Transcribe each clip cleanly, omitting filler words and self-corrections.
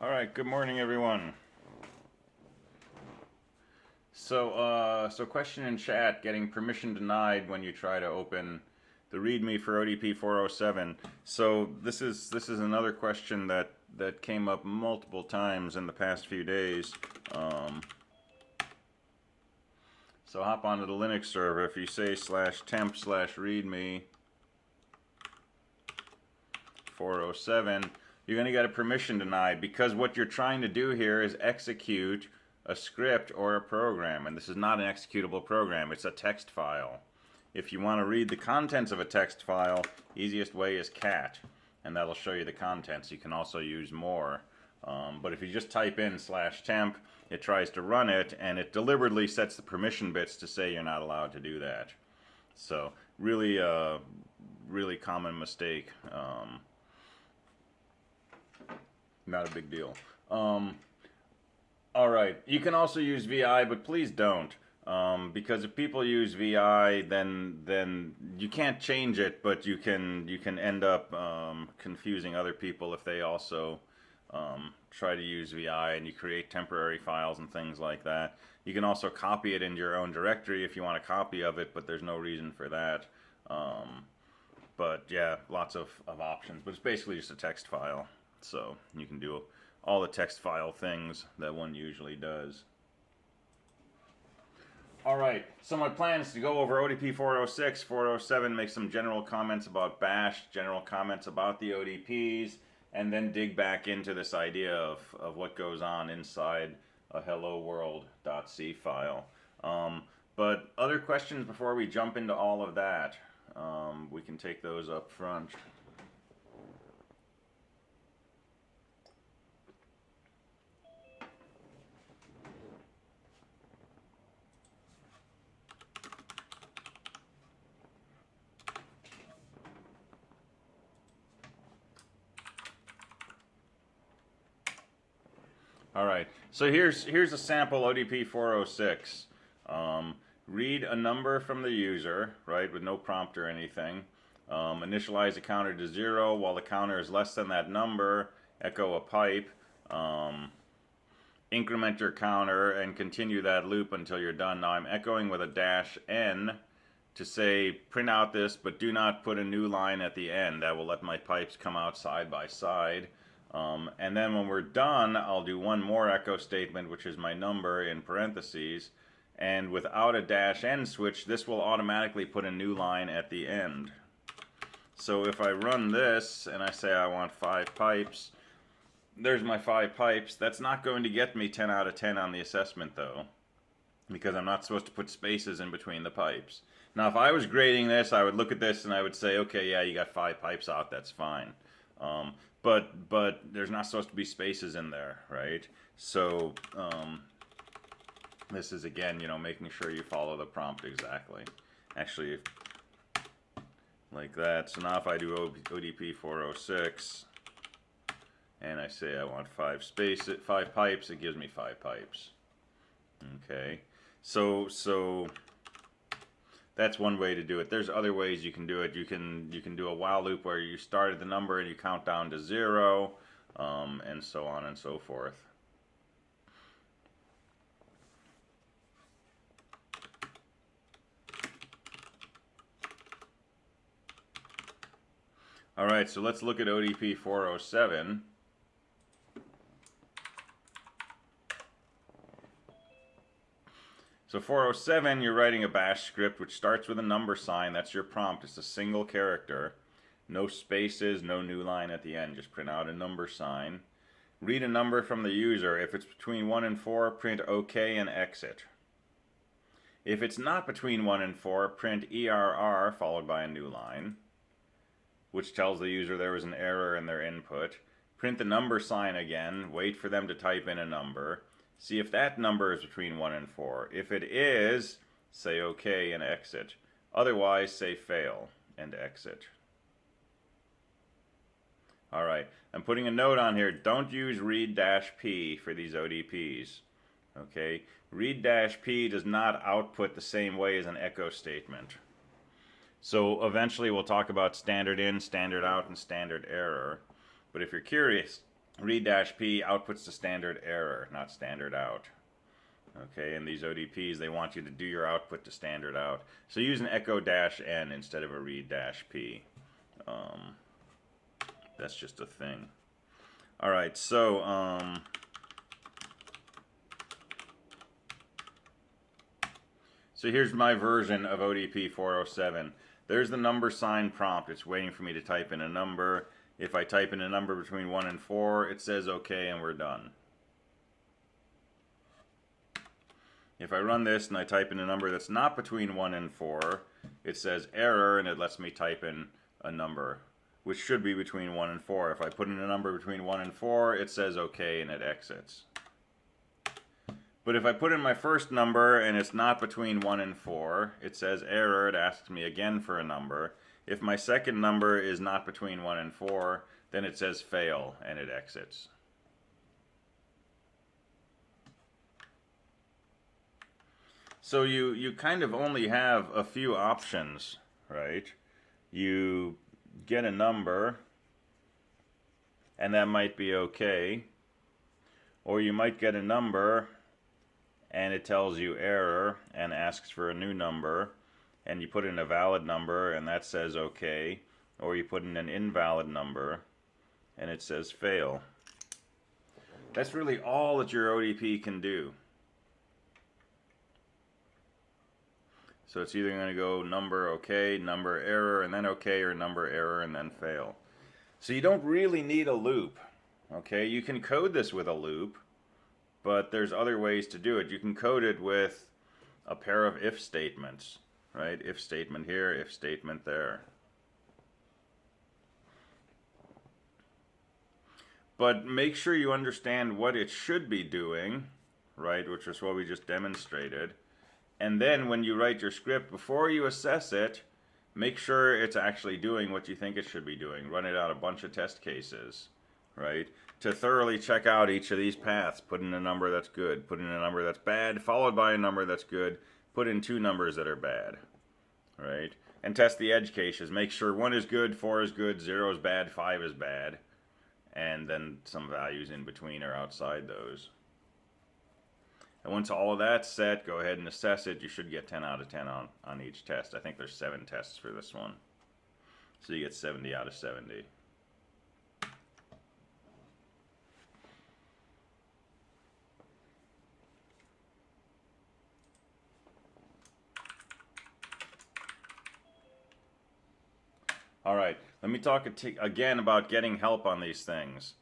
All right, good morning, everyone. So question in chat: getting permission denied when you try to open the README for ODP 407. So this is another question that came up multiple times in the past few days. So hop onto the Linux server. If you say /temp/readme 407, you're going to get a permission denied, because what you're trying to do here is execute a script or a program, and this is not an executable program, it's a text file. If you want to read the contents of a text file, easiest way is cat, and that'll show you the contents. You can also use more, but if you just type in /temp, it tries to run it, and it deliberately sets the permission bits to say you're not allowed to do that. So really really common mistake. Not a big deal. All right, you can also use VI, but please don't, because if people use VI, then you can't change it, but you can end up confusing other people if they also try to use VI, and you create temporary files and things like that. You can also copy it into your own directory if you want a copy of it, but there's no reason for that. But yeah, lots of options, but it's basically just a text file. So you can do all the text file things that one usually does. Alright, so my plan is to go over ODP 406, 407, make some general comments about Bash, general comments about the ODPs, and then dig back into this idea of what goes on inside a hello world.c file. But other questions before we jump into all of that? We can take those up front. All right, so here's a sample ODP 406. Read a number from the user, right, with no prompt or anything. Initialize the counter to 0. While the counter is less than that number, echo a pipe. Increment your counter and continue that loop until you're done. Now I'm echoing with a -n to say print out this, but do not put a new line at the end. That will let my pipes come out side by side. And then when we're done, I'll do one more echo statement, which is my number in parentheses. And without a -n switch, this will automatically put a new line at the end. So if I run this and I say I want 5 pipes, there's my 5 pipes. That's not going to get me 10 out of 10 on the assessment, though, because I'm not supposed to put spaces in between the pipes. Now, if I was grading this, I would look at this and I would say, okay, yeah, you got 5 pipes out, that's fine. But there's not supposed to be spaces in there, right? So this is, again, you know, making sure you follow the prompt exactly. Actually, like that. So now if I do ODP 406 and I say I want 5 pipes, it gives me 5 pipes. Okay, so that's one way to do it. There's other ways you can do it. You can do a while loop where you start at the number and you count down to 0, and so on and so forth. All right, so let's look at ODP 407. So 407, you're writing a bash script which starts with a number sign. That's your prompt. It's a single character. No spaces, no new line at the end. Just print out a number sign. Read a number from the user. If it's between 1 and 4, print OK and exit. If it's not between 1 and 4, print ERR followed by a new line, which tells the user there was an error in their input. Print the number sign again. Wait for them to type in a number. See if that number is between 1 and 4. If it is, say OK and exit. Otherwise, say fail and exit. All right, I'm putting a note on here. Don't use read-p for these ODPs. Okay, read-p does not output the same way as an echo statement. So eventually we'll talk about standard in, standard out, and standard error. But if you're curious, read-p outputs the standard error, not standard out. Okay, and these ODPs, they want you to do your output to standard out. So use an echo-n instead of a read-p. That's just a thing. All right, so so here's my version of ODP 407. There's the number sign prompt. It's waiting for me to type in a number. If I type in a number between 1 and 4, it says OK and we're done. If I run this and I type in a number that's not between 1 and 4, it says error and it lets me type in a number which should be between 1 and 4. If I put in a number between 1 and 4, it says OK and it exits. But if I put in my first number and it's not between 1 and 4, it says error, it asks me again for a number. If my second number is not between 1 and 4, then it says fail and it exits. So you kind of only have a few options, right? You get a number, and that might be okay. Or you might get a number, and it tells you error, and asks for a new number, and you put in a valid number, and that says okay. Or you put in an invalid number, and it says fail. That's really all that your ODP can do. So it's either going to go number okay, number error, and then okay, or number error, and then fail. So you don't really need a loop. Okay, you can code this with a loop, but there's other ways to do it. You can code it with a pair of if statements, right? If statement here, if statement there. But make sure you understand what it should be doing, right? Which is what we just demonstrated. And then when you write your script, before you assess it, make sure it's actually doing what you think it should be doing. Run it out a bunch of test cases, right? To thoroughly check out each of these paths. Put in a number that's good, put in a number that's bad, followed by a number that's good, put in 2 numbers that are bad, right? And test the edge cases. Make sure 1 is good, 4 is good, 0 is bad, 5 is bad, and then some values in between or outside those. And once all of that's set, go ahead and assess it. You should get 10 out of 10 on each test. I think there's 7 tests for this one. So you get 70 out of 70. All right, let me talk again about getting help on these things.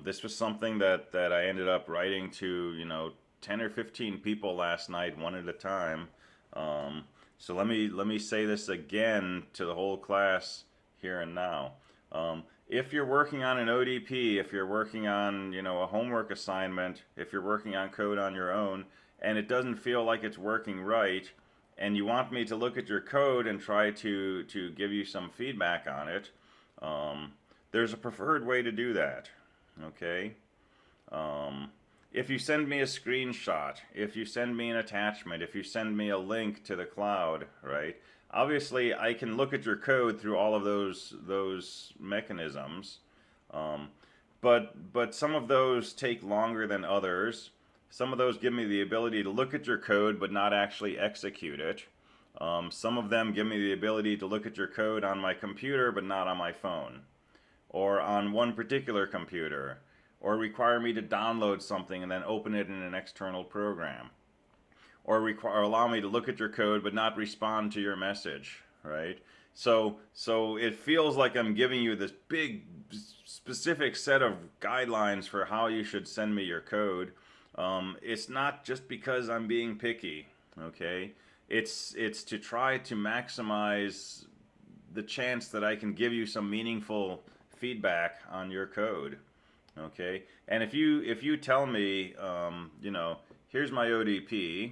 This was something that I ended up writing to, 10 or 15 people last night, one at a time. So let me say this again to the whole class here and now. If you're working on an ODP, if you're working on a homework assignment, if you're working on code on your own, and it doesn't feel like it's working right, and you want me to look at your code and try to give you some feedback on it, there's a preferred way to do that. Okay. If you send me a screenshot, if you send me an attachment, if you send me a link to the cloud, right? Obviously, I can look at your code through all of those mechanisms, but some of those take longer than others. Some of those give me the ability to look at your code but not actually execute it. Some of them give me the ability to look at your code on my computer but not on my phone, or on one particular computer, or require me to download something and then open it in an external program, or allow me to look at your code but not respond to your message, right? So it feels like I'm giving you this big specific set of guidelines for how you should send me your code. It's not just because I'm being picky, okay? It's to try to maximize the chance that I can give you some meaningful feedback on your code. Okay, and if you tell me, here's my ODP,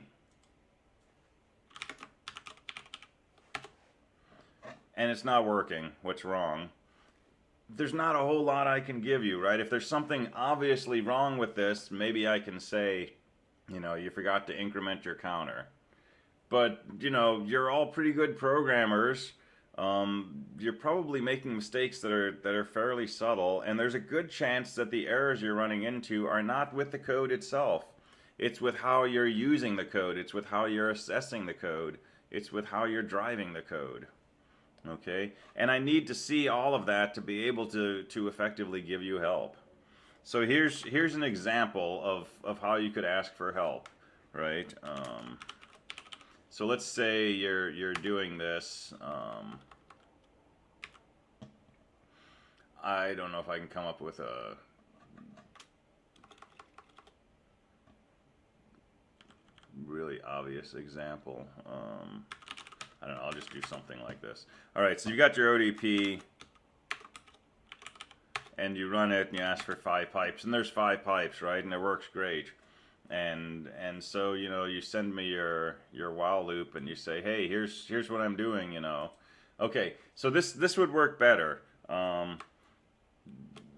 and it's not working, what's wrong? There's not a whole lot I can give you, right? If there's something obviously wrong with this, maybe I can say, you forgot to increment your counter. But, you're all pretty good programmers. you're probably making mistakes that are fairly subtle, and there's a good chance that the errors you're running into are not with the code itself. It's with how you're using the code. It's with how you're assessing the code. It's with how you're driving the code. Okay? And I need to see all of that to be able to effectively give you help. So here's an example of how you could ask for help, right? So let's say you're doing this. I don't know if I can come up with a really obvious example. I don't know, I'll just do something like this. All right, so you got your ODP, and you run it, and you ask for 5 pipes, and there's 5 pipes, right? And it works great. And so, you know, you send me your while loop, and you say, hey, here's what I'm doing, you know. Okay, so this would work better.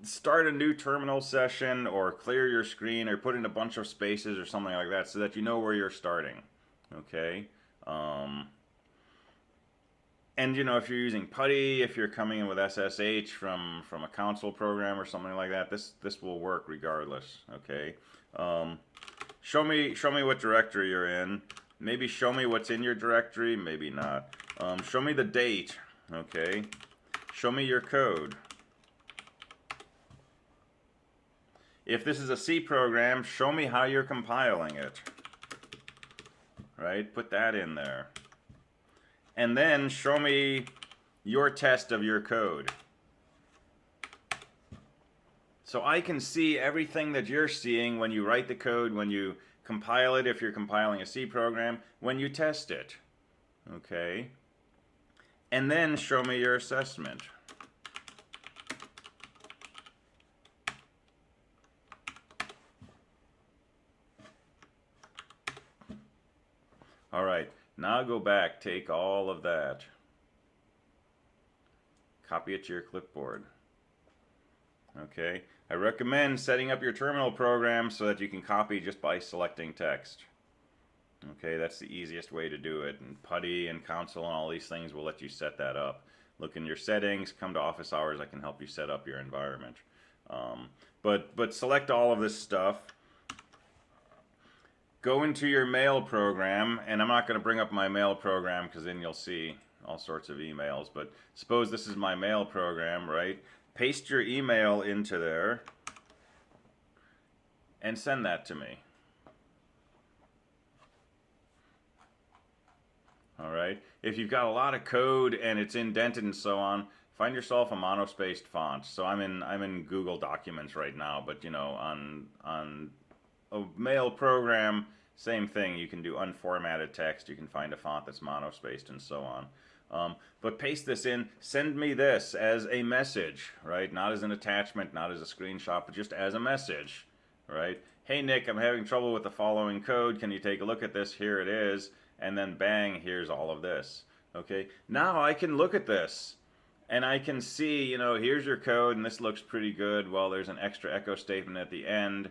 Start a new terminal session, or clear your screen, or put in a bunch of spaces or something like that, so that you know where you're starting. Okay. And you know, if you're using PuTTY, if you're coming in with SSH from a console program or something like that, this will work regardless. Okay. Show me what directory you're in. Maybe show me what's in your directory. Maybe not. Show me the date. Okay. Show me your code. If this is a C program, show me how you're compiling it. Right? Put that in there. And then show me your test of your code. So I can see everything that you're seeing when you write the code, when you compile it, if you're compiling a C program, when you test it. Okay? And then show me your assessment. All right, now go back, take all of that, copy it to your clipboard. Okay, I recommend setting up your terminal program so that you can copy just by selecting text. Okay, that's the easiest way to do it, and PuTTY and console and all these things will let you set that up. Look in your settings, come to office hours, I can help you set up your environment. But select all of this stuff. Go into your mail program, and I'm not going to bring up my mail program because then you'll see all sorts of emails, but suppose this is my mail program, right? Paste your email into there and send that to me. All right. If you've got a lot of code and it's indented and so on, find yourself a monospaced font. So I'm in Google Documents right now, but you know, on a mail program, same thing. You can do unformatted text. You can find a font that's monospaced and so on. But paste this in. Send me this as a message, right? Not as an attachment, not as a screenshot, but just as a message, right? Hey, Nick, I'm having trouble with the following code. Can you take a look at this? Here it is. And then bang, here's all of this. Okay, now I can look at this. And I can see, you know, here's your code, and this looks pretty good. Well, there's an extra echo statement at the end.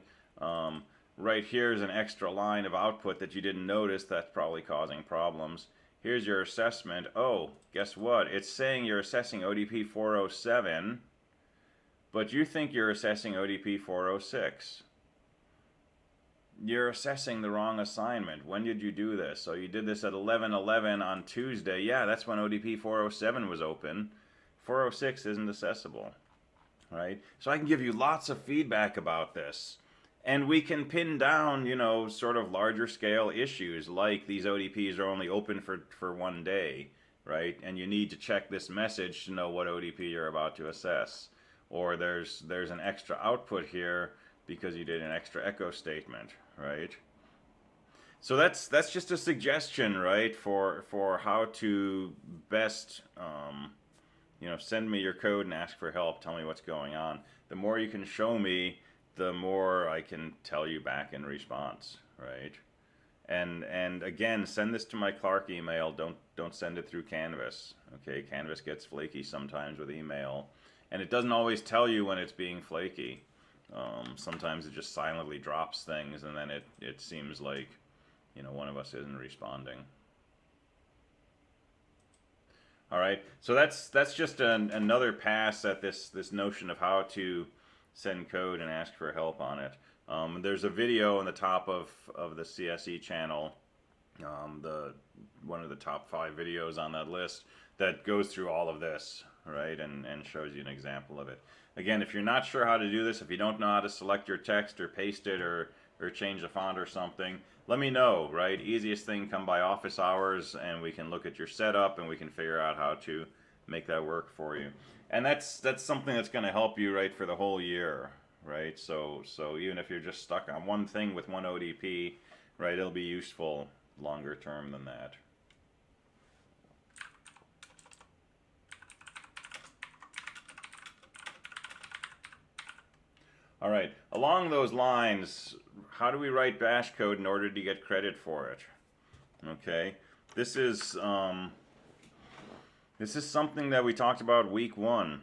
Right here is an extra line of output that you didn't notice. That's probably causing problems. Here's your assessment. Oh, guess what? It's saying you're assessing ODP 407, but you think you're assessing ODP 406. You're assessing the wrong assignment. When did you do this? So you did this at 11:11 on Tuesday. Yeah, that's when ODP 407 was open. 406 isn't accessible, right? So I can give you lots of feedback about this. And we can pin down, you know, sort of larger scale issues like these ODPs are only open for 1 day, right? And you need to check this message to know what ODP you're about to assess. Or there's an extra output here because you did an extra echo statement, right? So that's just a suggestion, right, for how to best, you know, send me your code and ask for help. Tell me what's going on. The more you can show me, the more I can tell you back in response, right? And again, send this to my Clark email. Don't send it through Canvas. Okay, Canvas gets flaky sometimes with email, and it doesn't always tell you when it's being flaky. Sometimes it just silently drops things, and then it seems like, you know, one of us isn't responding. All right, so that's just another pass at this notion of how to send code and ask for help on it. There's a video on the top of the CSE channel, the one of the top 5 videos on that list that goes through all of this, right, and shows you an example of it. Again, if you're not sure how to do this, if you don't know how to select your text or paste it or change the font or something, let me know, right? Easiest thing, come by office hours and we can look at your setup and we can figure out how to make that work for you. And that's something that's going to help you, right, for the whole year, right? So even if you're just stuck on one thing with one ODP, right, it'll be useful longer term than that. All right, along those lines, how do we write bash code in order to get credit for it? Okay, this is something that we talked about week 1.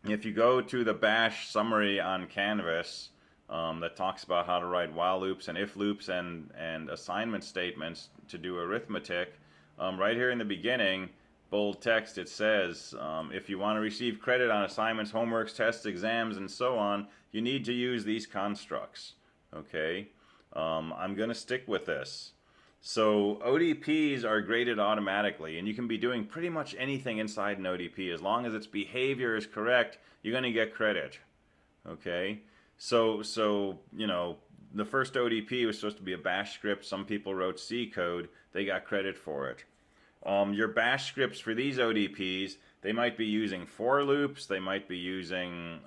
If you go to the bash summary on Canvas that talks about how to write while loops and if loops and assignment statements to do arithmetic, right here in the beginning, bold text, it says if you want to receive credit on assignments, homeworks, tests, exams, and so on, you need to use these constructs. Okay, I'm going to stick with this. So ODPs are graded automatically, and you can be doing pretty much anything inside an ODP. As long as its behavior is correct, you're going to get credit. Okay, so you know, the first ODP was supposed to be a bash script. Some people wrote C code. They got credit for it. Your bash scripts for these ODPs, they might be using for loops. They might be using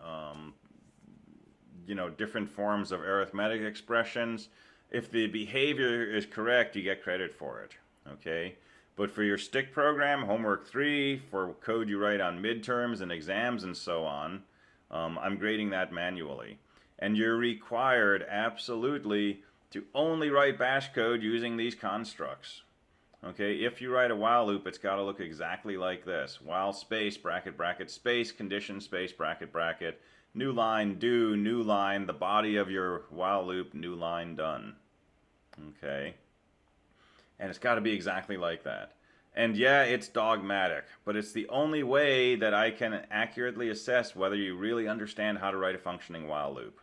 you know, different forms of arithmetic expressions. If the behavior is correct, you get credit for it, okay? But for your stick program, homework 3, for code you write on midterms and exams and so on, I'm grading that manually. And you're required, absolutely, to only write bash code using these constructs. Okay, if you write a while loop, it's got to look exactly like this. While space, bracket, bracket, space, condition, space, bracket, bracket, new line, do, new line, the body of your while loop, new line, done. Okay, and it's got to be exactly like that. And yeah, it's dogmatic, but it's the only way that I can accurately assess whether you really understand how to write a functioning while loop.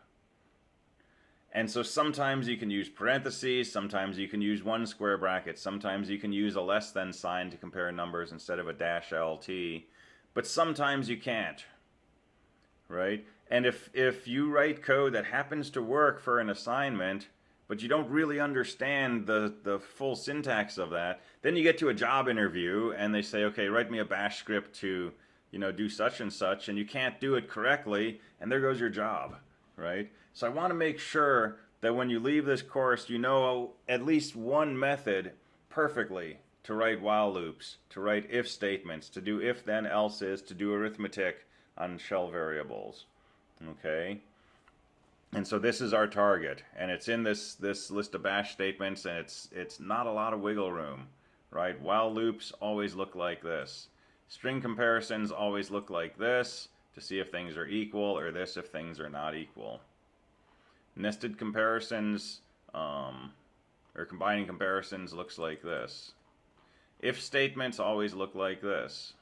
And so sometimes you can use parentheses, sometimes you can use 1 square bracket, sometimes you can use a less than sign to compare numbers instead of a dash LT, but sometimes you can't, right? And if you write code that happens to work for an assignment, but you don't really understand the full syntax of that, then you get to a job interview and they say, okay, write me a bash script to, you know, do such and such, and you can't do it correctly, and there goes your job, right? So I want to make sure that when you leave this course, you know at least one method perfectly to write while loops, to write if statements, to do if then else's, to do arithmetic on shell variables. Okay, and so this is our target, and it's in this list of bash statements, and it's not a lot of wiggle room, right? While loops always look like this. String comparisons always look like this to see if things are equal, or this if things are not equal. Nested comparisons or combining comparisons looks like this. If statements always look like this.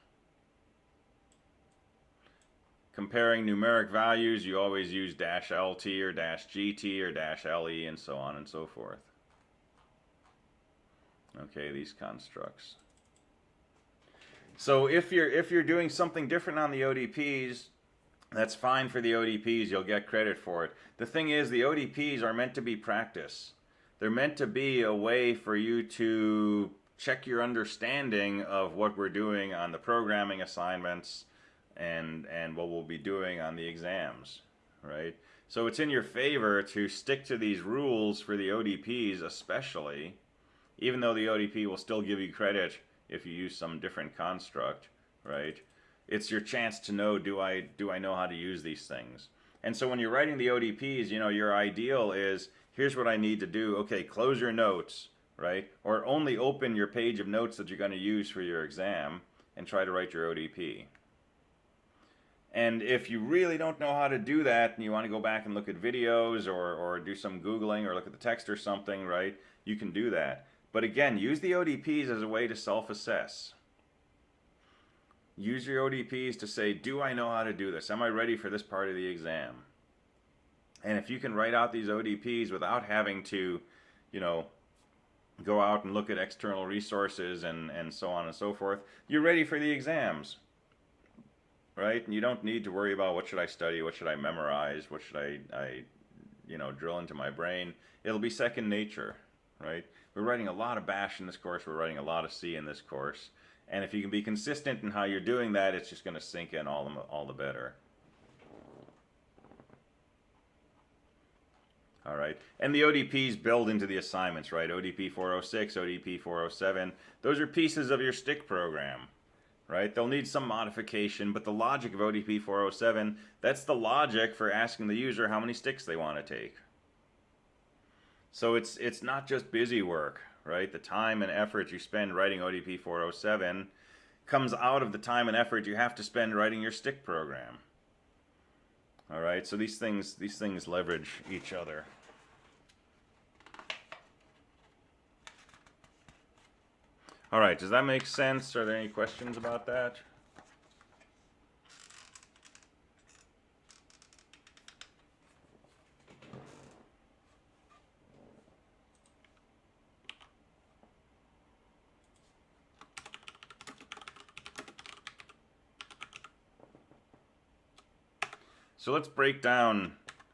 Comparing numeric values, you always use dash LT or dash GT or dash LE and so on and so forth. Okay, these constructs. So if you're doing something different on the ODPs, that's fine for the ODPs, you'll get credit for it. The thing is, the ODPs are meant to be practice. They're meant to be a way for you to check your understanding of what we're doing on the programming assignments and what we'll be doing on the exams, right? So it's in your favor to stick to these rules for the ODPs especially, even though the ODP will still give you credit if you use some different construct, right? It's your chance to know, do I know how to use these things? And so when you're writing the ODPs, you know, your ideal is, here's what I need to do. Okay, close your notes, right? Or only open your page of notes that you're going to use for your exam and try to write your ODP. And if you really don't know how to do that and you want to go back and look at videos or do some Googling or look at the text or something, right, you can do that. But again, use the ODPs as a way to self-assess. use your ODPs to say, do I know how to do this? Am I ready for this part of the exam? And if you can write out these ODPs without having to, you know, go out and look at external resources and so on and so forth, you're ready for the exams, right? And you don't need to worry about what should I study, what should I memorize, what should I drill into my brain. It'll be second nature, right? We're writing a lot of Bash in this course, we're writing a lot of C in this course, and if you can be consistent in how you're doing that, it's just going to sink in all the better. All right, and the ODPs build into the assignments, right? ODP 406, ODP 407, those are pieces of your stick program, right? They'll need some modification, but the logic of ODP 407, that's the logic for asking the user how many sticks they want to take. So it's not just busy work, right? The time and effort you spend writing ODP 407 comes out of the time and effort you have to spend writing your stick program. All right, so these things leverage each other. All right, does that make sense? Are there any questions about that? So let's break down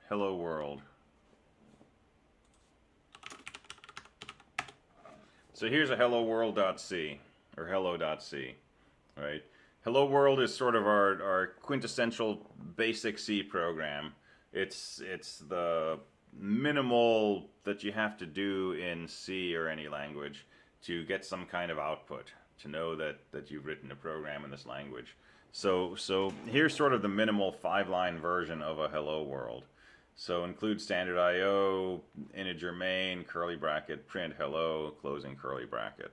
Hello World. So here's a hello world.c, or hello.c, right? Hello World is sort of our quintessential basic C program. It's the minimal that you have to do in C or any language to get some kind of output, to know that you've written a program in this language. So here's sort of the minimal 5-line version of a hello world. So include standard IO, integer main, curly bracket, print hello, closing curly bracket.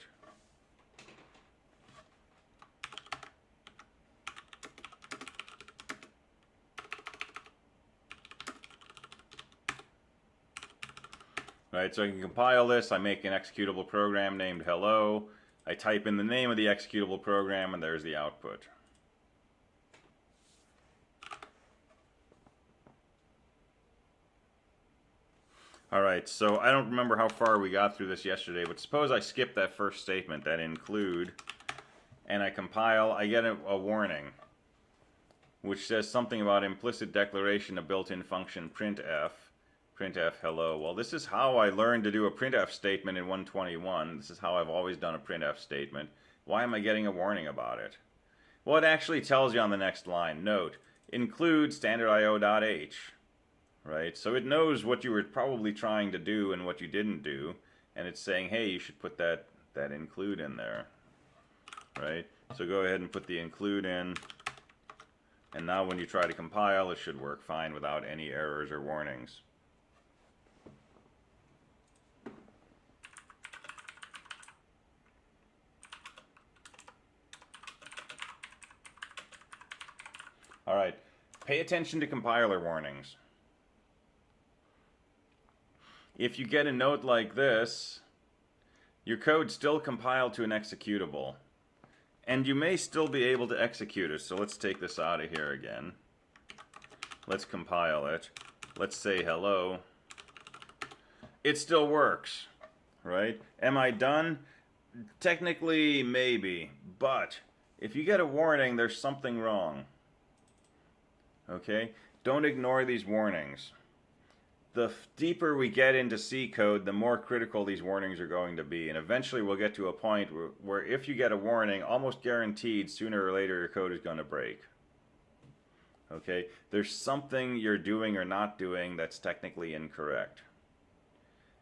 Right, so I can compile this, I make an executable program named hello, I type in the name of the executable program, and there's the output. Alright, so I don't remember how far we got through this yesterday, but suppose I skip that first statement, that include, and I compile, I get a warning, which says something about implicit declaration of built-in function printf hello. Well, this is how I learned to do a printf statement in 121. This is how I've always done a printf statement. Why am I getting a warning about it? Well, it actually tells you on the next line. Note, include standardIO.h. Right? So it knows what you were probably trying to do and what you didn't do, and it's saying, hey, you should put that include in there. Right? So go ahead and put the include in, and now when you try to compile, it should work fine without any errors or warnings. All right, pay attention to compiler warnings. If you get a note like this, your code's still compiled to an executable. And you may still be able to execute it. So let's take this out of here again. Let's compile it. Let's say hello. It still works, right? Am I done? Technically, maybe. But if you get a warning, there's something wrong. Okay? Don't ignore these warnings. The deeper we get into C code, the more critical these warnings are going to be. And eventually we'll get to a point where if you get a warning, almost guaranteed, sooner or later your code is going to break. Okay? There's something you're doing or not doing that's technically incorrect.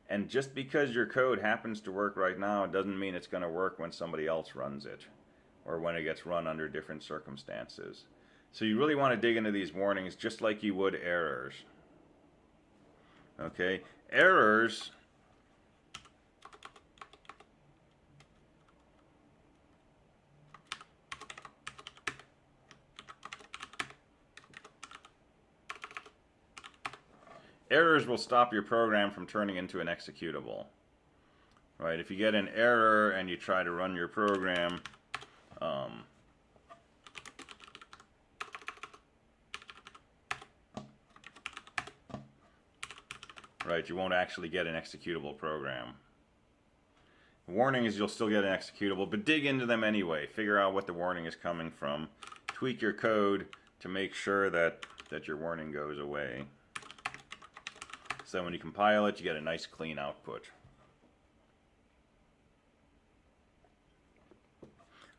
And just because your code happens to work right now doesn't mean it's going to work when somebody else runs it, or when it gets run under different circumstances. So you really want to dig into these warnings just like you would errors. Okay, errors will stop your program from turning into an executable. Right? If you get an error and you try to run your program, right? You won't actually get an executable program. Warning is you'll still get an executable, but dig into them anyway. Figure out what the warning is coming from. Tweak your code to make sure that your warning goes away. So when you compile it, you get a nice clean output.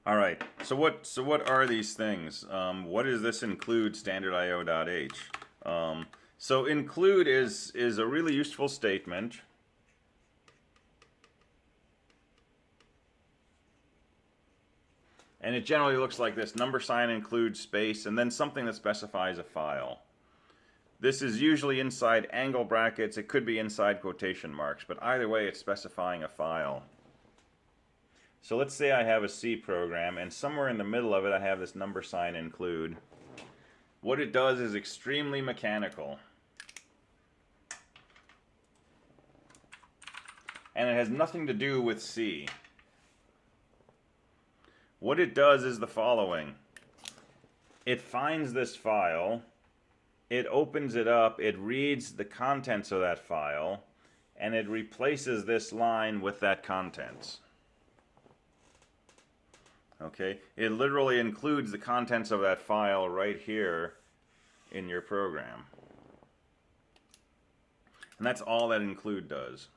All right, so what are these things? What does this include standard.io.h? So include is a really useful statement. And it generally looks like this: number sign include space, and then something that specifies a file. This is usually inside angle brackets. It could be inside quotation marks, but either way it's specifying a file. So let's say I have a C program, and somewhere in the middle of it I have this number sign include. What it does is extremely mechanical. And it has nothing to do with C. What it does is the following. It finds this file, it opens it up, it reads the contents of that file, and it replaces this line with that contents. Okay, it literally includes the contents of that file right here in your program. And that's all that include does.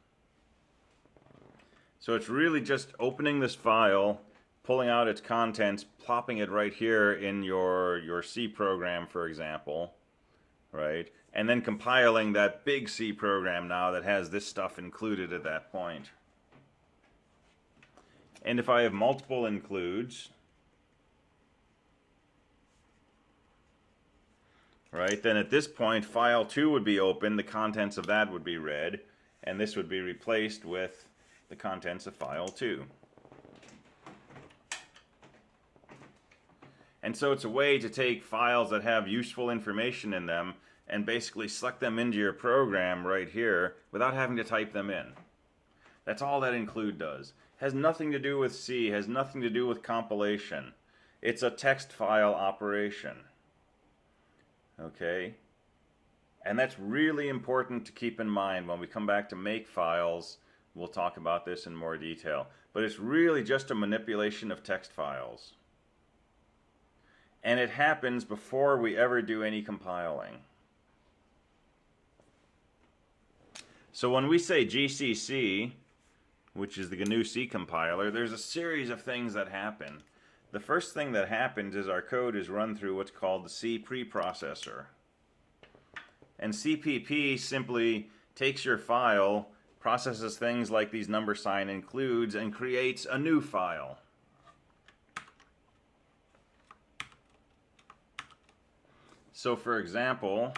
So it's really just opening this file, pulling out its contents, plopping it right here in your C program, for example, right? And then compiling that big C program now that has this stuff included at that point. And if I have multiple includes, right, then at this point file 2 would be open, the contents of that would be read, and this would be replaced with the contents of file 2. And so it's a way to take files that have useful information in them and basically select them into your program right here without having to type them in. That's all that include does. Has nothing to do with C, has nothing to do with compilation. It's a text file operation. Okay? And that's really important to keep in mind when we come back to make files. We'll talk about this in more detail. But it's really just a manipulation of text files. And it happens before we ever do any compiling. So when we say GCC, which is the GNU C compiler, there's a series of things that happen. The first thing that happens is our code is run through what's called the C preprocessor. And CPP simply takes your file, processes things like these number sign includes, and creates a new file. So for example,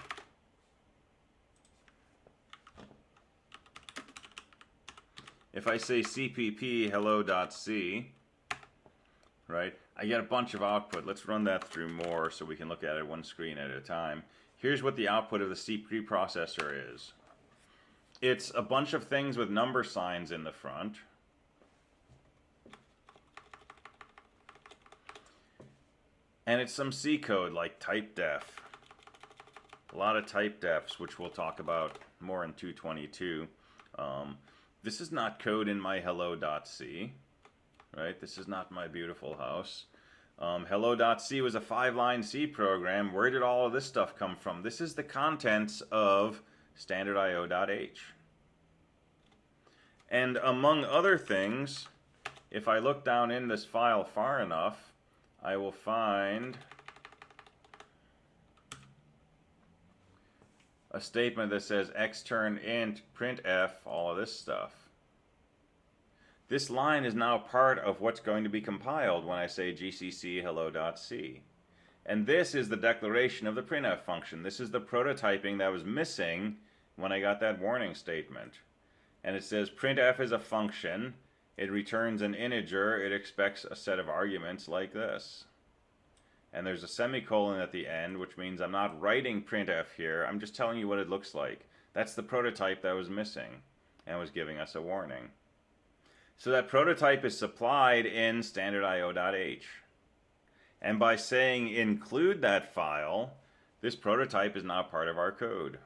if I say cpp hello.c, right, I get a bunch of output. Let's run that through more so we can look at it one screen at a time. Here's what the output of the C preprocessor is. It's a bunch of things with number signs in the front. And it's some C code like typedef. A lot of typedefs, which we'll talk about more in 222. This is not code in my hello.c, right? This is not my beautiful house. Hello.c was a 5-line C program. Where did all of this stuff come from? This is the contents of standard.io.h. And among other things, if I look down in this file far enough, I will find a statement that says extern int printf, all of this stuff. This line is now part of what's going to be compiled when I say gcc hello.c. And this is the declaration of the printf function. This is the prototyping that was missing when I got that warning statement. And it says printf is a function. It returns an integer. It expects a set of arguments like this. And there's a semicolon at the end, which means I'm not writing printf here. I'm just telling you what it looks like. That's the prototype that was missing and was giving us a warning. So that prototype is supplied in standard.io.h. And by saying include that file, this prototype is now part of our code.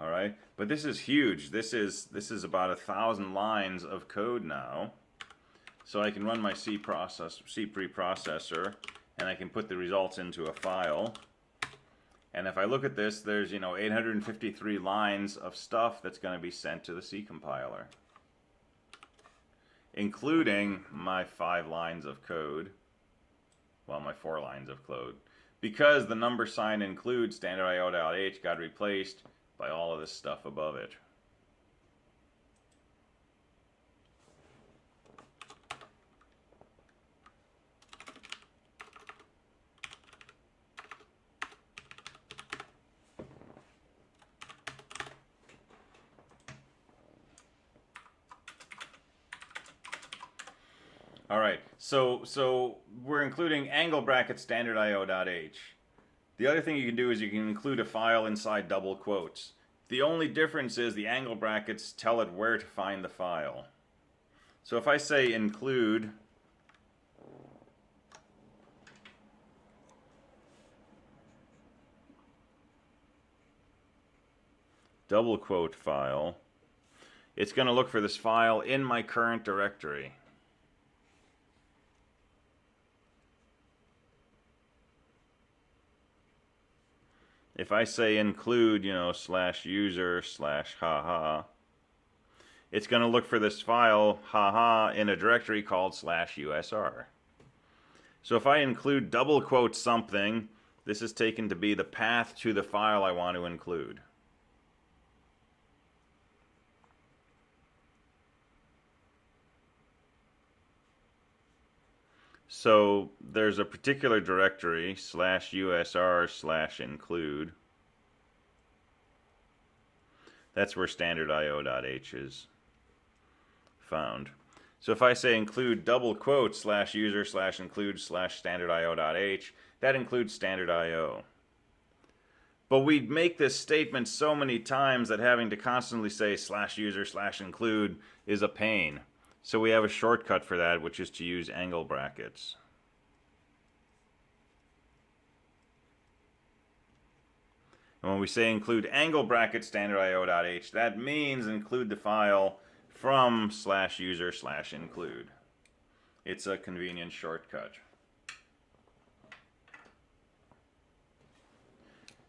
All right, but this is huge. This is about 1,000 lines of code now. So I can run my C preprocessor, and I can put the results into a file. And if I look at this, there's 853 lines of stuff that's going to be sent to the C compiler, including my 5 lines of code. Well, my 4 lines of code, because the number sign include standard.io.h got replaced by all of this stuff above it. All right, so we're including angle bracket standard.io.h. The other thing you can do is you can include a file inside double quotes. The only difference is the angle brackets tell it where to find the file. So if I say include double quote file, it's going to look for this file in my current directory. If I say include, /user/haha, it's going to look for this file, haha, in a directory called /usr. So if I include double quote something, this is taken to be the path to the file I want to include. So there's a particular directory, /usr/include. That's where standard.io.h is found. So if I say include double quote /user/include/standard.io.h, that includes standard.io. But we make this statement so many times that having to constantly say /user/include is a pain. So we have a shortcut for that, which is to use angle brackets. And when we say include angle bracket standard.io.h, that means include the file from /user/include. It's a convenient shortcut.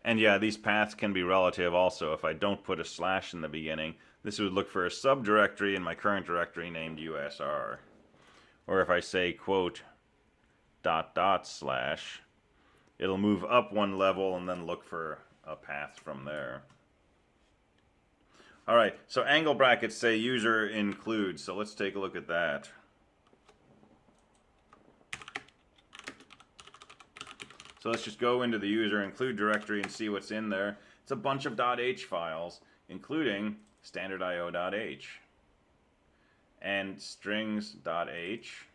And yeah, these paths can be relative also. If I don't put a slash in the beginning, this would look for a subdirectory in my current directory named usr. Or if I say quote ... it'll move up one level and then look for a path from there. All right, so angle brackets say user include, so let's take a look at that. So let's just go into the user include directory and see what's in there. It's a bunch of .h files, including standard.io.h and strings.h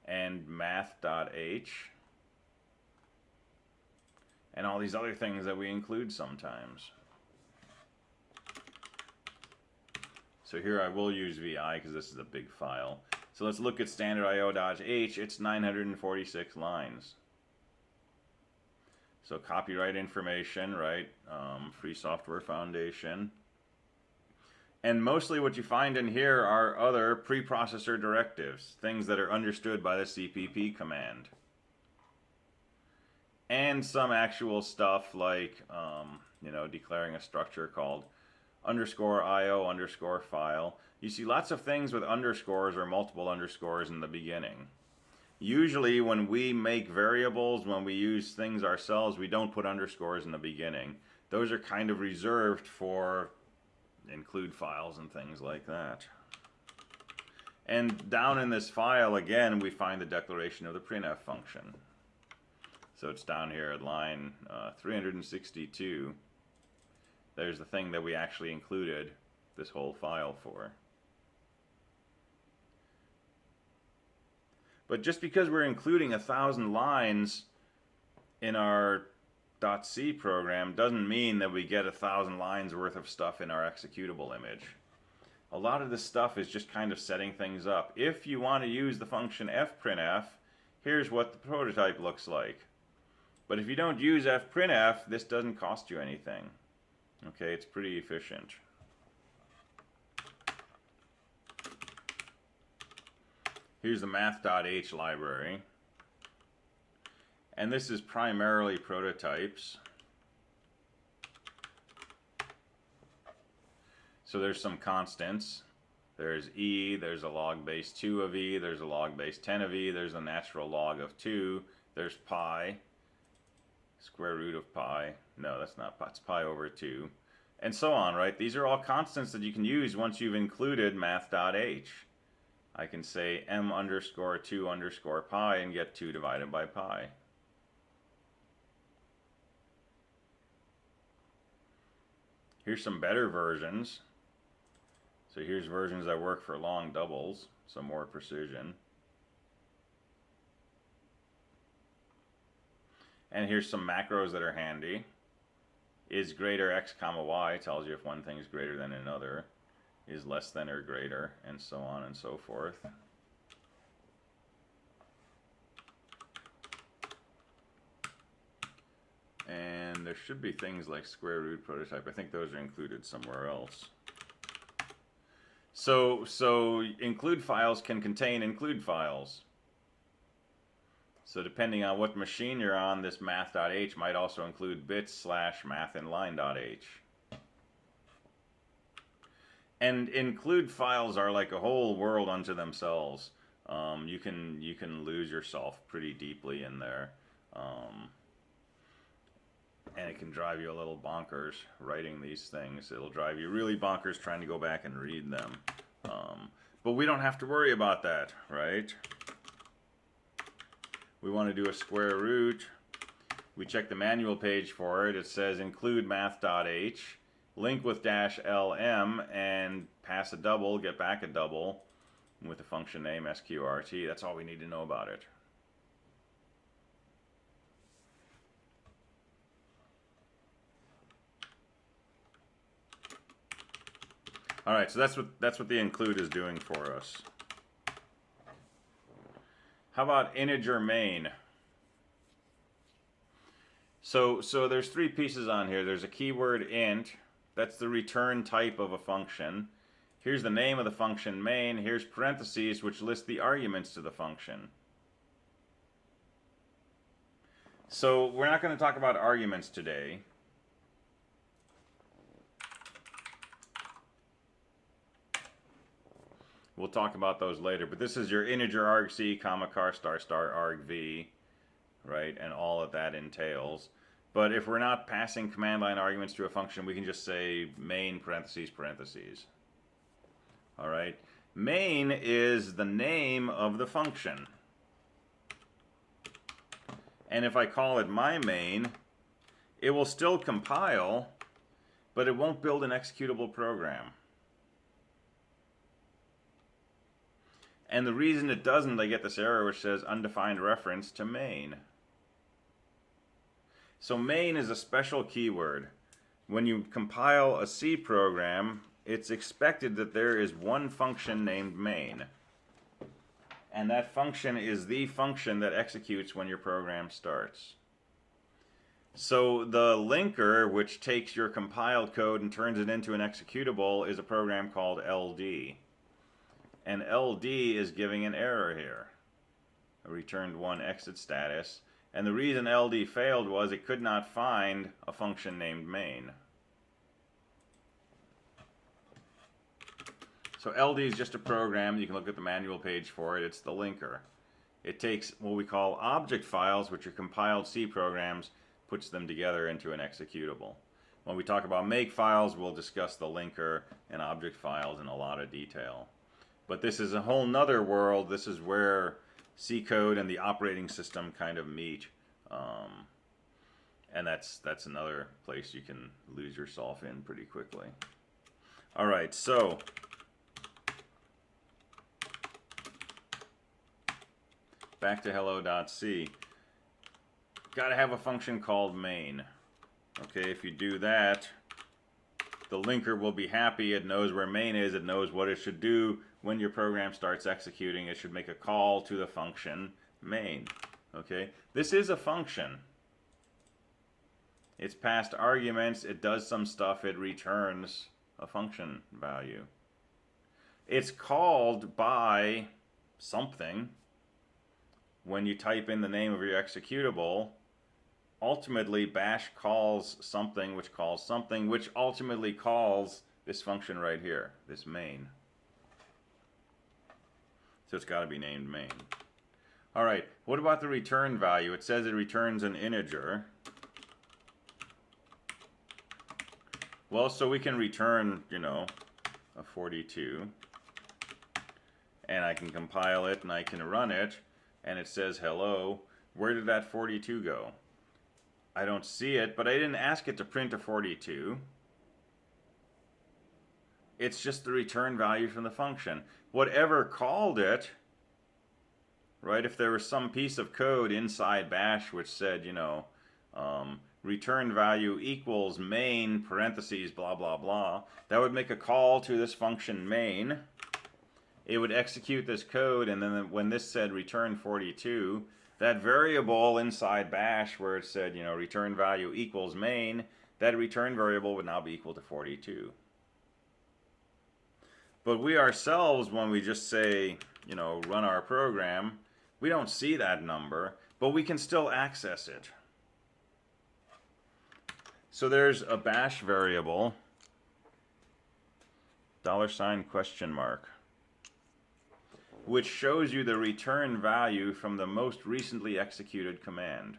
and math.h and all these other things that we include sometimes. So here I will use VI because this is a big file. So let's look at standard.io.h. It's 946 lines. So copyright information, right? Free Software Foundation. And mostly what you find in here are other preprocessor directives, things that are understood by the CPP command. And some actual stuff like, declaring a structure called _IO _file. You see lots of things with underscores or multiple underscores in the beginning. Usually when we make variables, when we use things ourselves, we don't put underscores in the beginning. Those are kind of reserved for include files and things like that. And down in this file, again, we find the declaration of the printf function. So it's down here at line 362. There's the thing that we actually included this whole file for. But just because we're including 1,000 lines in our .c program doesn't mean that we get 1,000 lines worth of stuff in our executable image. A lot of this stuff is just kind of setting things up. If you want to use the function fprintf, here's what the prototype looks like. But if you don't use fprintf, this doesn't cost you anything. Okay, it's pretty efficient. Here's the math.h library. And this is primarily prototypes. So there's some constants. There's e, there's a log base 2 of e, there's a log base 10 of e, there's a natural log of 2, there's pi, square root of pi. No, that's not pi, it's pi over 2. And so on, right? These are all constants that you can use once you've included math.h. I can say m underscore 2 underscore pi and get 2 divided by pi. Here's some better versions. So here's versions that work for long doubles, some more precision. And here's some macros that are handy. Is greater x comma y tells you if one thing is greater than another. Is less than or greater, and so on and so forth. And there should be things like square root prototype. I think those are included somewhere else. So include files can contain include files. So depending on what machine you're on, this math.h might also include bits / mathinline.h. And include files are like a whole world unto themselves. You can lose yourself pretty deeply in there. And it can drive you a little bonkers writing these things. It'll drive you really bonkers trying to go back and read them. But we don't have to worry about that, right? We want to do a square root. We check the manual page for it. It says include math.h, link with -lm, and pass a double, get back a double with the function name sqrt. That's all we need to know about it. All right, so that's what the include is doing for us. How about integer main? So there's 3 pieces on here. There's a keyword int. That's the return type of a function. Here's the name of the function main. Here's parentheses, which list the arguments to the function. So we're not going to talk about arguments today. We'll talk about those later, but this is your integer argc, comma ** argv, right, and all that that entails. But if we're not passing command line arguments to a function, we can just say main parentheses parentheses. All right, main is the name of the function. And if I call it my main, it will still compile, but it won't build an executable program. And the reason it doesn't, I get this error which says undefined reference to main. So main is a special keyword. When you compile a C program, it's expected that there is one function named main. And that function is the function that executes when your program starts. So the linker, which takes your compiled code and turns it into an executable, is a program called LD. And LD is giving an error here. A returned 1 exit status. And the reason LD failed was it could not find a function named main. So LD is just a program. You can look at the manual page for it. It's the linker. It takes what we call object files, which are compiled C programs, puts them together into an executable. When we talk about make files, we'll discuss the linker and object files in a lot of detail. But this is a whole nother world. This is where C code and the operating system kind of meet. And that's another place you can lose yourself in pretty quickly. All right, so back to hello.c. Got to have a function called main. Okay, if you do that, the linker will be happy. It knows where main is. It knows what it should do when your program starts executing. It should make a call to the function main. Okay, this is a function. It's passed arguments, it does some stuff, it returns a function value. It's called by something when you type in the name of your executable. Ultimately, bash calls something, which ultimately calls this function right here, this main. So it's got to be named main. All right, what about the return value? It says it returns an integer. Well, so we can return, you know, a 42. And I can compile it and I can run it. And it says hello. Where did that 42 go? I don't see it, but I didn't ask it to print a 42. It's just the return value from the function. Whatever called it, right, if there was some piece of code inside bash which said, you know, return value equals main parentheses blah blah blah, that would make a call to this function main. It would execute this code, and then when this said return 42, that variable inside bash where it said, you know, return value equals main, that return variable would now be equal to 42. But we ourselves, when we just say, you know, run our program, we don't see that number, but we can still access it. So there's a bash variable, $?, which shows you the return value from the most recently executed command.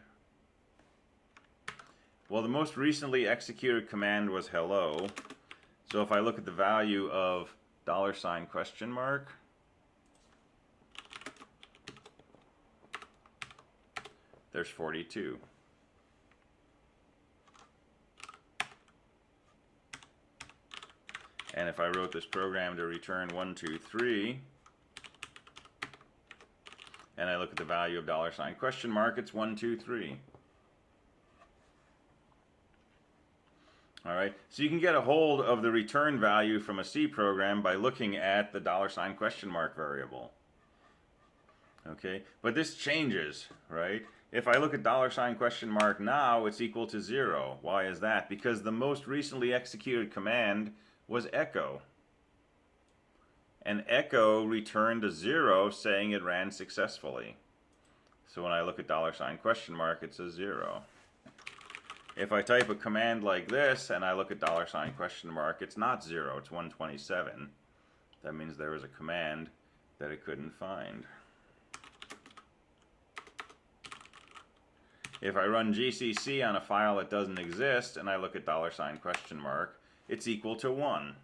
Well, the most recently executed command was hello. So if I look at the value of $?, there's 42. And if I wrote this program to return 1, 2, 3, and I look at the value of $?, it's 1, 2, 3. All right, so you can get a hold of the return value from a C program by looking at the $?, variable. Okay, but this changes, right? If I look at $?, now, it's equal to 0. Why is that? Because the most recently executed command was echo. And echo returned a 0 saying it ran successfully. So when I look at $?, it says 0. If I type a command like this and I look at $?, it's not 0, it's 127. That means there was a command that it couldn't find. If I run GCC on a file that doesn't exist and I look at $?, it's equal to 1.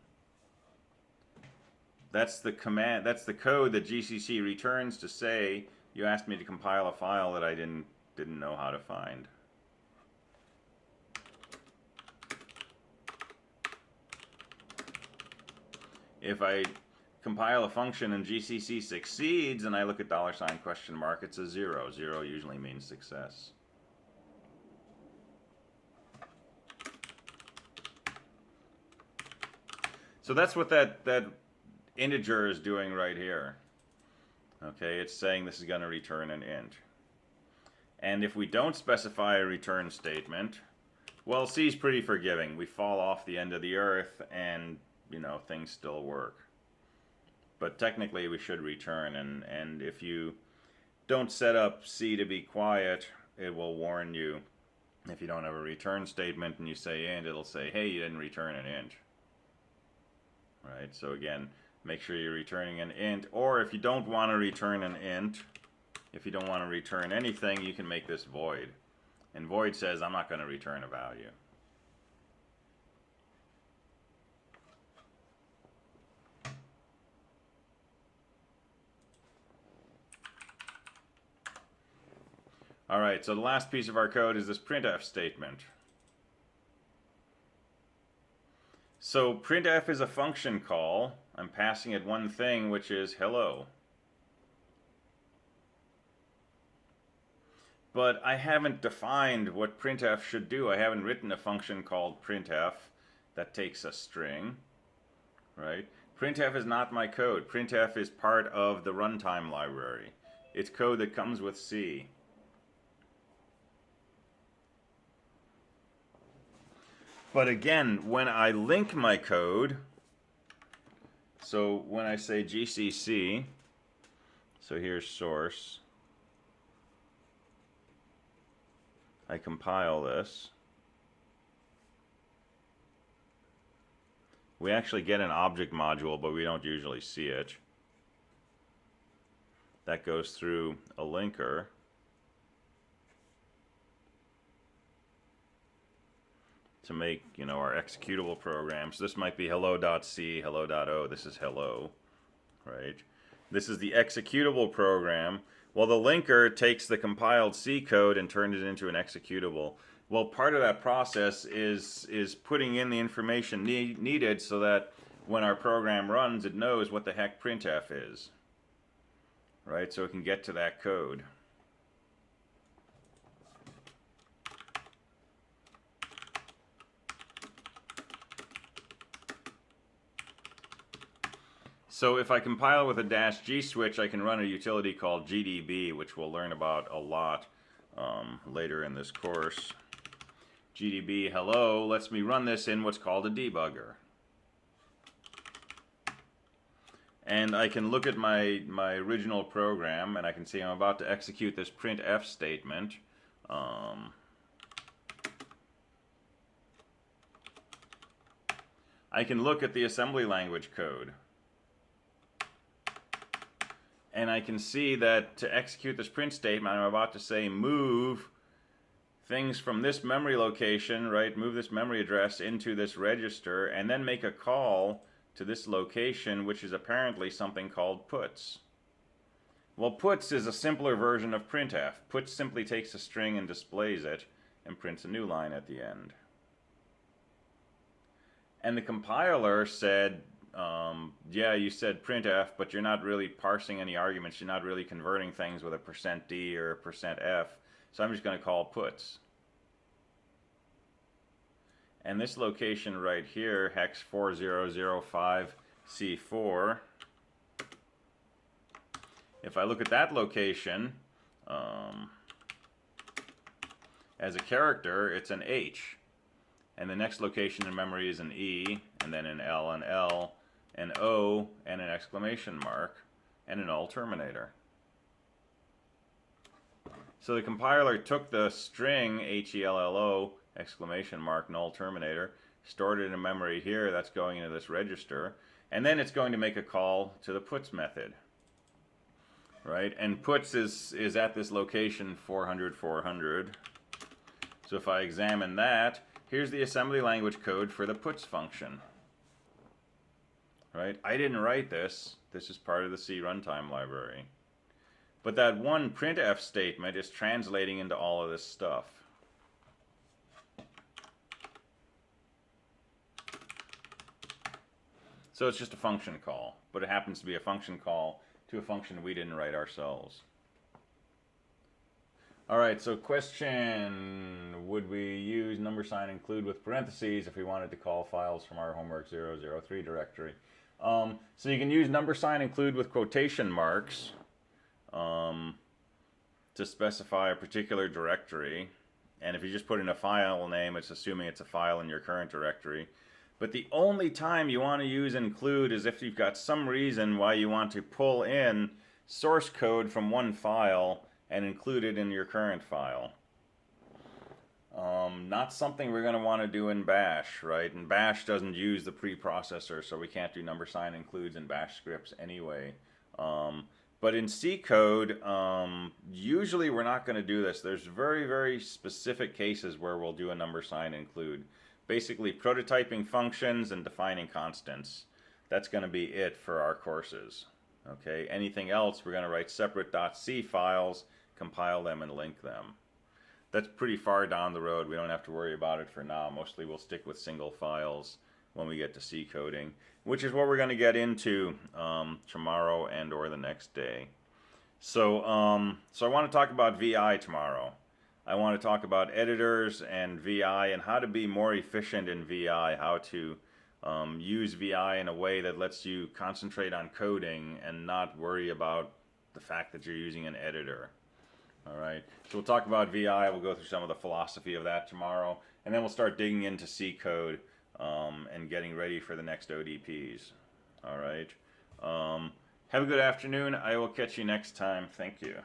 That's the command, that's the code that GCC returns to say you asked me to compile a file that I didn't know how to find. If I compile a function and GCC succeeds and I look at $?, it's a 0. 0 usually means success. So that's what that integer is doing right here. Okay, it's saying this is going to return an int. And if we don't specify a return statement, well, C is pretty forgiving. We fall off the end of the earth and, you know, things still work. But technically we should return, and if you don't set up C to be quiet, it will warn you. If you don't have a return statement and you say int, it'll say, hey, you didn't return an int. Right, so again, make sure you're returning an int, or if you don't want to return an int, if you don't want to return anything, you can make this void. And void says, I'm not going to return a value. All right, so the last piece of our code is this printf statement. So printf is a function call. I'm passing it one thing, which is hello. But I haven't defined what printf should do. I haven't written a function called printf that takes a string, right? Printf is not my code. Printf is part of the runtime library. It's code that comes with C. But again, when I link my code, so when I say GCC, so here's source, I compile this, we actually get an object module, but we don't usually see it. That goes through a linker. To make, you know, our executable programs. This might be hello.c, hello.o. This is hello, right? This is the executable program. Well, the linker takes the compiled C code and turns it into an executable. Well, part of that process is putting in the information needed so that when our program runs, it knows what the heck printf is, right? So it can get to that code. So if I compile with a -g switch, I can run a utility called GDB, which we'll learn about a lot later in this course. GDB hello lets me run this in what's called a debugger. And I can look at my original program, and I can see I'm about to execute this printf statement. I can look at the assembly language code. And I can see that to execute this print statement, I'm about to say move things from this memory location, right? Move this memory address into this register, and then make a call to this location, which is apparently something called puts. Well, puts is a simpler version of printf. Puts simply takes a string and displays it, and prints a new line at the end. And the compiler said, yeah, you said printf, but you're not really parsing any arguments. You're not really converting things with a %d or a %f. So I'm just going to call puts. And this location right here, hex 4005C4, if I look at that location, as a character, it's an H. And the next location in memory is an E, and then an L, an O, and an exclamation mark, and a null terminator. So the compiler took the string HELLO, exclamation mark, null terminator, stored it in memory here, that's going into this register, and then it's going to make a call to the puts method. Right? And puts is at this location 400, 400. So if I examine that, here's the assembly language code for the puts function. Right? I didn't write this. This is part of the C runtime library. But that one printf statement is translating into all of this stuff. So it's just a function call, but it happens to be a function call to a function we didn't write ourselves. All right, so question, would we use $ include with parentheses if we wanted to call files from our homework 003 directory? So you can use $ include with quotation marks to specify a particular directory. And if you just put in a file name, it's assuming it's a file in your current directory. But the only time you want to use include is if you've got some reason why you want to pull in source code from one file and include it in your current file. Not something we're going to want to do in bash, right? And bash doesn't use the preprocessor, so we can't do $ includes in bash scripts anyway. But in C code, usually we're not going to do this. There's very, very specific cases where we'll do a $ include. Basically prototyping functions and defining constants. That's going to be it for our courses. Okay, anything else, we're going to write separate .c files, compile them, and link them. That's pretty far down the road. We don't have to worry about it for now. Mostly we'll stick with single files when we get to C coding, which is what we're going to get into tomorrow and or the next day. So I want to talk about VI tomorrow. I want to talk about editors and VI and how to be more efficient in VI, how to use VI in a way that lets you concentrate on coding and not worry about the fact that you're using an editor. All right, so we'll talk about VI. We'll go through some of the philosophy of that tomorrow. and then we'll start digging into C code and getting ready for the next ODPs. All right. Have a good afternoon. I will catch you next time. Thank you.